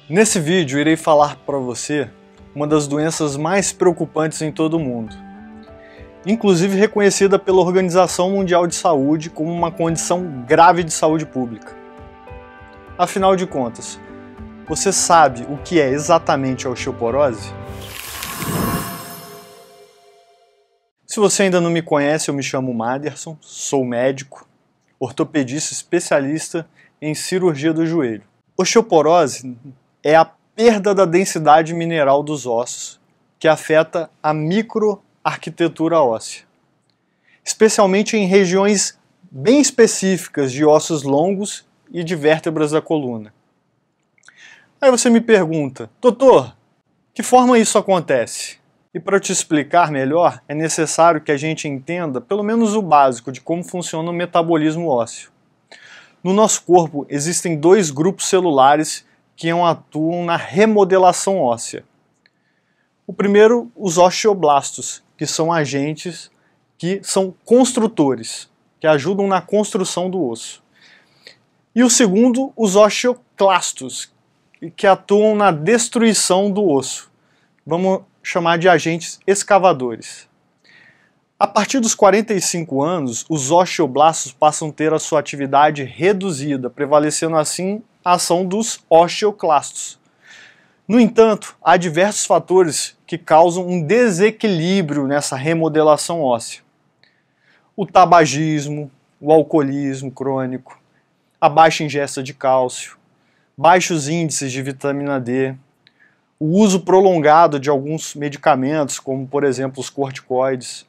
Nesse vídeo irei falar para você uma das doenças mais preocupantes em todo o mundo, inclusive reconhecida pela Organização Mundial de Saúde como uma condição grave de saúde pública. Afinal de contas, você sabe o que é exatamente a osteoporose? Se você ainda não me conhece, eu me chamo Maderson, sou médico, ortopedista especialista em cirurgia do joelho. Osteoporose é a perda da densidade mineral dos ossos, que afeta a microarquitetura óssea, especialmente em regiões bem específicas de ossos longos e de vértebras da coluna. Aí você me pergunta, doutor, que forma isso acontece? E para te explicar melhor, é necessário que a gente entenda pelo menos o básico de como funciona o metabolismo ósseo. No nosso corpo existem dois grupos celulares que atuam na remodelação óssea. O primeiro, os osteoblastos, que são agentes que são construtores, que ajudam na construção do osso. E o segundo, os osteoclastos, que atuam na destruição do osso. Vamos chamar de agentes escavadores. A partir dos 45 anos, os osteoblastos passam a ter a sua atividade reduzida, prevalecendo assim a ação dos osteoclastos. No entanto, há diversos fatores que causam um desequilíbrio nessa remodelação óssea. O tabagismo, o alcoolismo crônico, a baixa ingesta de cálcio, baixos índices de vitamina D, o uso prolongado de alguns medicamentos, como por exemplo os corticoides.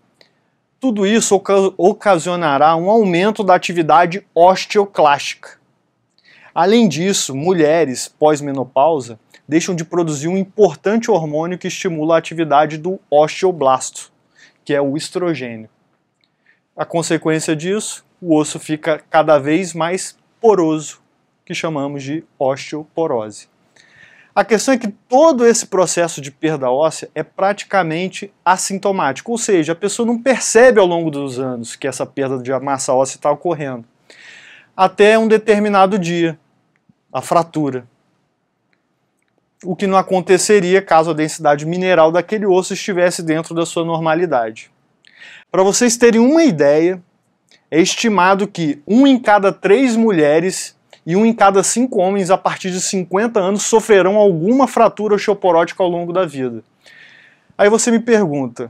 Tudo isso ocasionará um aumento da atividade osteoclástica. Além disso, mulheres pós-menopausa deixam de produzir um importante hormônio que estimula a atividade do osteoblasto, que é o estrogênio. A consequência disso, o osso fica cada vez mais poroso, que chamamos de osteoporose. A questão é que todo esse processo de perda óssea é praticamente assintomático, ou seja, a pessoa não percebe ao longo dos anos que essa perda de massa óssea está ocorrendo. Até um determinado dia, a fratura. O que não aconteceria caso a densidade mineral daquele osso estivesse dentro da sua normalidade. Para vocês terem uma ideia, é estimado que 1 em cada 3 mulheres e 1 em cada 5 homens a partir de 50 anos sofrerão alguma fratura osteoporótica ao longo da vida. Aí você me pergunta,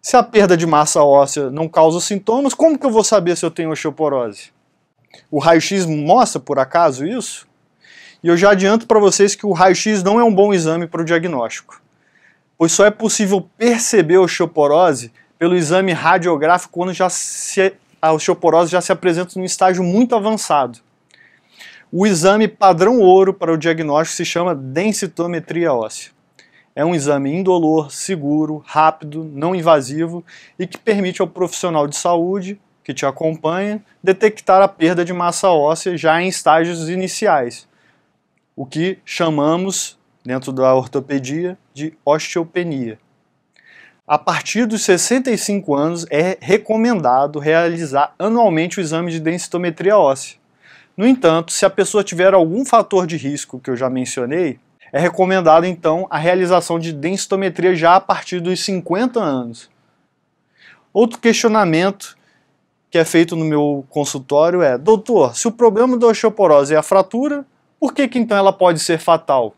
se a perda de massa óssea não causa sintomas, como que eu vou saber se eu tenho osteoporose? O raio-x mostra por acaso isso? E eu já adianto para vocês que o raio-x não é um bom exame para o diagnóstico, pois só é possível perceber a osteoporose pelo exame radiográfico quando a osteoporose já se apresenta num estágio muito avançado. O exame padrão ouro para o diagnóstico se chama densitometria óssea. É um exame indolor, seguro, rápido, não invasivo e que permite ao profissional de saúde que te acompanha detectar a perda de massa óssea já em estágios iniciais, o que chamamos, dentro da ortopedia, de osteopenia. A partir dos 65 anos é recomendado realizar anualmente o exame de densitometria óssea. No entanto, se a pessoa tiver algum fator de risco que eu já mencionei, é recomendado então a realização de densitometria já a partir dos 50 anos. Outro questionamento que é feito no meu consultório é: doutor, se o problema da osteoporose é a fratura, por que então ela pode ser fatal?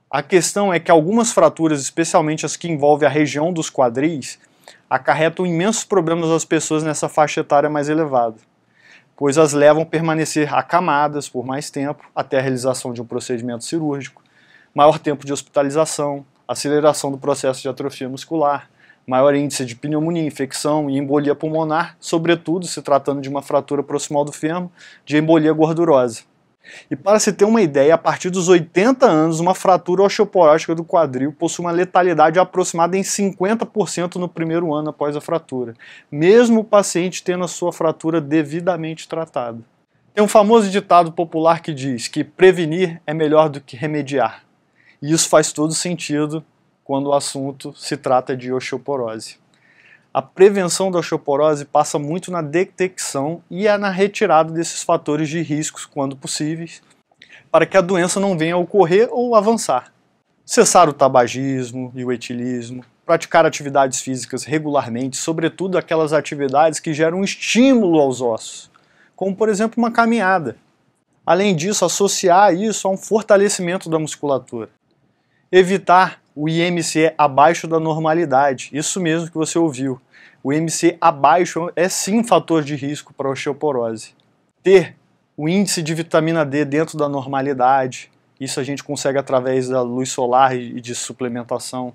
A questão é que algumas fraturas, especialmente as que envolvem a região dos quadris, acarretam imensos problemas às pessoas nessa faixa etária mais elevada, pois as levam a permanecer acamadas por mais tempo até a realização de um procedimento cirúrgico, maior tempo de hospitalização, aceleração do processo de atrofia muscular, maior índice de pneumonia, infecção e embolia pulmonar, sobretudo se tratando de uma fratura proximal do fêmur, de embolia gordurosa. E para se ter uma ideia, a partir dos 80 anos, uma fratura osteoporótica do quadril possui uma letalidade aproximada em 50% no primeiro ano após a fratura, mesmo o paciente tendo a sua fratura devidamente tratada. Tem um famoso ditado popular que diz que prevenir é melhor do que remediar. E isso faz todo sentido quando o assunto se trata de osteoporose. A prevenção da osteoporose passa muito na detecção e na retirada desses fatores de riscos, quando possíveis, para que a doença não venha a ocorrer ou avançar. Cessar o tabagismo e o etilismo, praticar atividades físicas regularmente, sobretudo aquelas atividades que geram estímulo aos ossos, como por exemplo uma caminhada. Além disso, associar isso a um fortalecimento da musculatura. Evitar o IMC abaixo da normalidade, isso mesmo que você ouviu. O IMC abaixo é sim um fator de risco para a osteoporose. Ter o índice de vitamina D dentro da normalidade, isso a gente consegue através da luz solar e de suplementação.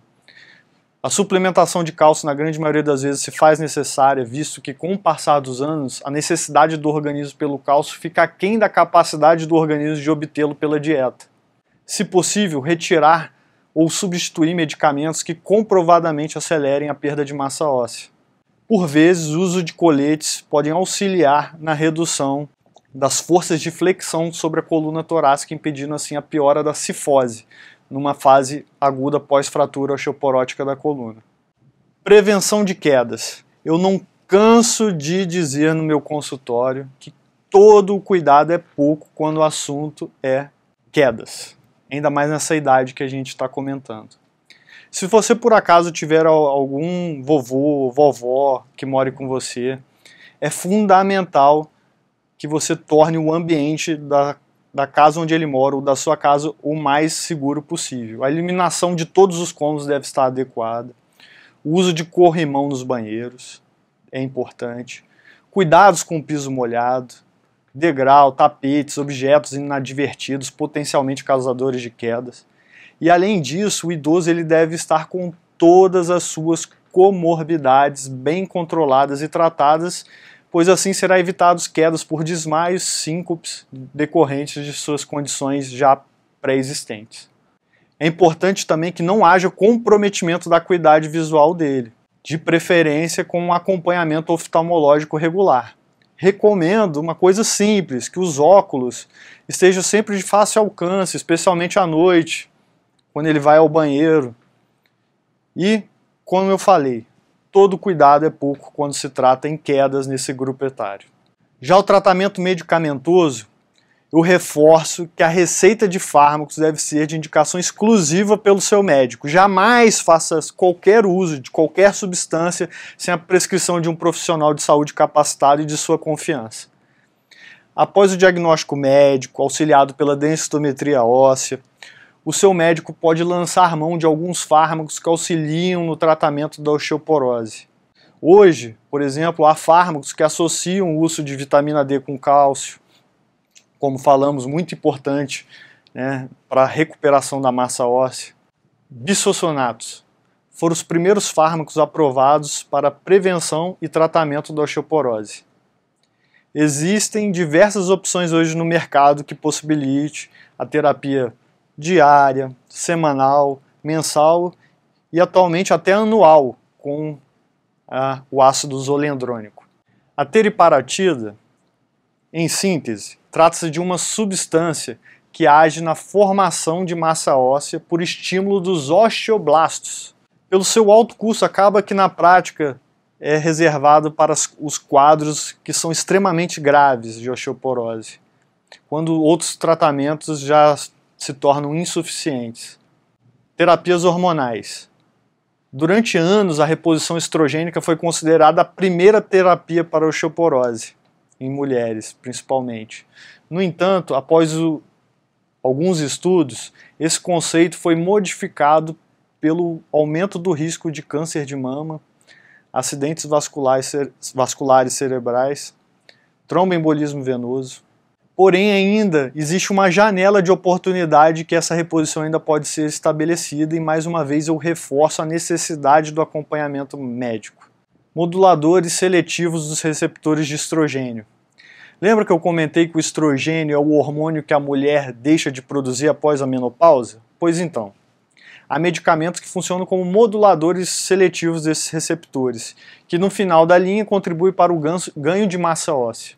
A suplementação de cálcio, na grande maioria das vezes, se faz necessária, visto que com o passar dos anos, a necessidade do organismo pelo cálcio fica aquém da capacidade do organismo de obtê-lo pela dieta. Se possível, retirar ou substituir medicamentos que comprovadamente acelerem a perda de massa óssea. Por vezes, o uso de coletes pode auxiliar na redução das forças de flexão sobre a coluna torácica, impedindo assim a piora da cifose, numa fase aguda pós-fratura osteoporótica da coluna. Prevenção de quedas. Eu não canso de dizer no meu consultório que todo o cuidado é pouco quando o assunto é quedas, ainda mais nessa idade que a gente está comentando. Se você por acaso tiver algum vovô ou vovó que more com você, é fundamental que você torne o ambiente da casa onde ele mora ou da sua casa o mais seguro possível. A iluminação de todos os cômodos deve estar adequada. O uso de corrimão nos banheiros é importante. Cuidados com o piso molhado, degrau, tapetes, objetos inadvertidos, potencialmente causadores de quedas. E além disso, o idoso ele deve estar com todas as suas comorbidades bem controladas e tratadas, pois assim será evitados quedas por desmaios, síncopes decorrentes de suas condições já pré-existentes. É importante também que não haja comprometimento da acuidade visual dele, de preferência com um acompanhamento oftalmológico regular. Recomendo uma coisa simples, que os óculos estejam sempre de fácil alcance, especialmente à noite, quando ele vai ao banheiro. E, como eu falei, todo cuidado é pouco quando se trata em quedas nesse grupo etário. Já o tratamento medicamentoso, eu reforço que a receita de fármacos deve ser de indicação exclusiva pelo seu médico. Jamais faça qualquer uso de qualquer substância sem a prescrição de um profissional de saúde capacitado e de sua confiança. Após o diagnóstico médico, auxiliado pela densitometria óssea, o seu médico pode lançar mão de alguns fármacos que auxiliam no tratamento da osteoporose. Hoje, por exemplo, há fármacos que associam o uso de vitamina D com cálcio, como falamos, muito importante, né, para a recuperação da massa óssea. Bisossonatos foram os primeiros fármacos aprovados para prevenção e tratamento da osteoporose. Existem diversas opções hoje no mercado que possibilitem a terapia diária, semanal, mensal e atualmente até anual com o ácido zolendrônico. A teriparatida, em síntese, trata-se de uma substância que age na formação de massa óssea por estímulo dos osteoblastos. Pelo seu alto custo, acaba que na prática é reservado para os quadros que são extremamente graves de osteoporose, quando outros tratamentos já se tornam insuficientes. Terapias hormonais. Durante anos, a reposição estrogênica foi considerada a primeira terapia para a osteoporose, em mulheres principalmente. No entanto, após alguns estudos, esse conceito foi modificado pelo aumento do risco de câncer de mama, acidentes vasculares cerebrais, tromboembolismo venoso. Porém, ainda existe uma janela de oportunidade que essa reposição ainda pode ser estabelecida e, mais uma vez, eu reforço a necessidade do acompanhamento médico. Moduladores seletivos dos receptores de estrogênio. Lembra que eu comentei que o estrogênio é o hormônio que a mulher deixa de produzir após a menopausa? Pois então, há medicamentos que funcionam como moduladores seletivos desses receptores, que no final da linha contribuem para o ganho de massa óssea.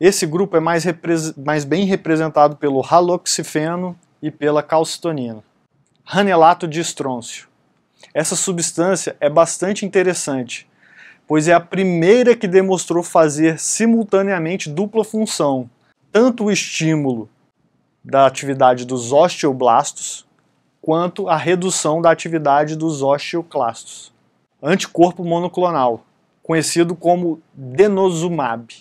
Esse grupo é mais bem representado pelo haloxifeno e pela calcitonina. Ranelato de estrôncio. Essa substância é bastante interessante, pois é a primeira que demonstrou fazer simultaneamente dupla função, tanto o estímulo da atividade dos osteoblastos, quanto a redução da atividade dos osteoclastos. Anticorpo monoclonal, conhecido como denosumab,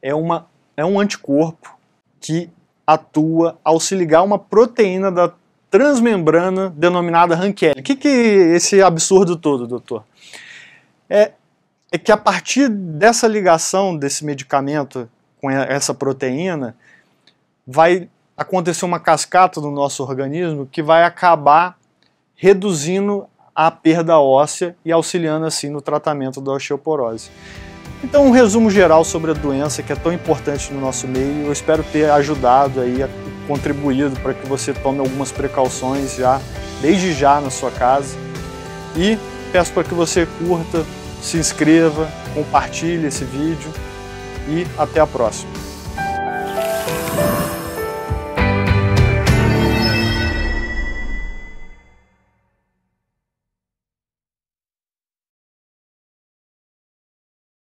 é um anticorpo que atua ao se ligar a uma proteína da transmembrana denominada ranquel. O que é esse absurdo todo, doutor? É que a partir dessa ligação desse medicamento com essa proteína, vai acontecer uma cascata no nosso organismo que vai acabar reduzindo a perda óssea e auxiliando assim no tratamento da osteoporose. Então, um resumo geral sobre a doença que é tão importante no nosso meio. Eu espero ter ajudado aí, contribuído para que você tome algumas precauções desde já na sua casa. E peço para que você curta, se inscreva, compartilhe esse vídeo e até a próxima.